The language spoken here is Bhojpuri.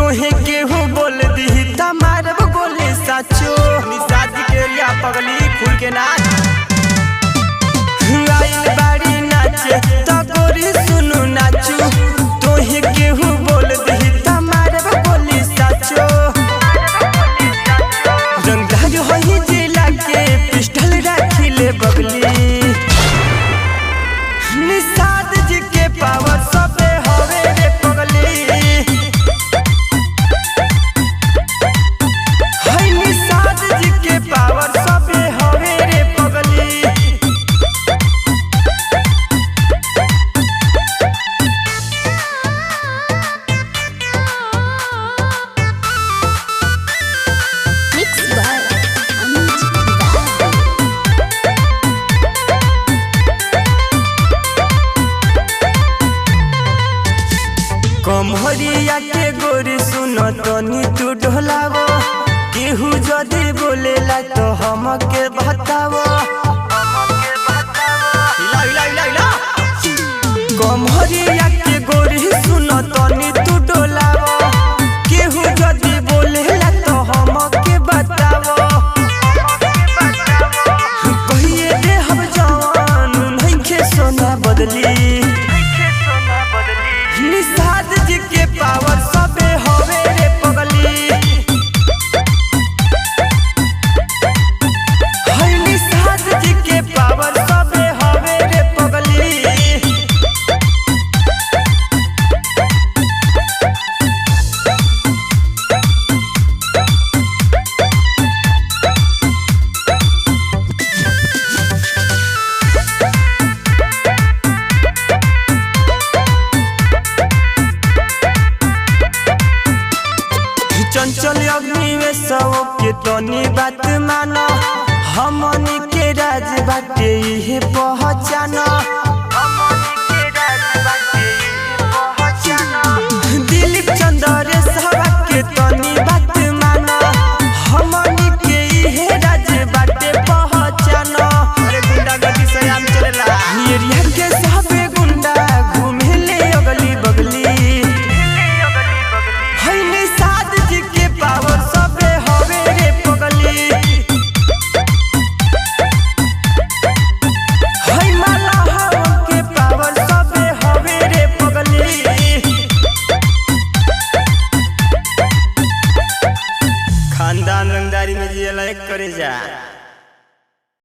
तोहे केहू बोल दी तमार गोली साचो निशादी के रिया पगली खुल के नाच आइल बाड़ी नाचे तो गोरी सुनु नाचू तोहे केहू बोल दी तमार गोली साचो रंगदार होई जिला के पिस्टल राखिले बगली निषाद जी के पावर सबे हवे रे पगली हाय निषाद जी के पावर सबे हवे रे पगली Mixed by Anuj कमहरिया के गोरी सुनो तनी तू ढोलावो केहू जदी बोलेला तो हमके बतावो हिला हिला हिला हिला कमहरिया के गोरी सुनो तनी तू ढोलावो केहू जदी बोलेला तो हमके बतावो कहिए दे हम जवान नहीं के सोना बदली निषाद जी के पावर सबे हवे रे पगली हाय निषाद जी के पावर सबे हवे रे पगली चंचल अग्नि में सब के तनी बात मानो हमनी के राज बाटे इहे पहचानो दिलीप चंद्र सब के तनी बात मानो हमनी के इहे राज बाटे पहचानो अरे गुंडा गति से आम चलेला एरिया के सब गुंडा घूमेले अगली बगली हाय निषाद जी के पावर सबे हवे रे पगली हाय माला हवा के पावर सबे हवे रे पगली खानदान रंगदारी में जियला एक करे जा।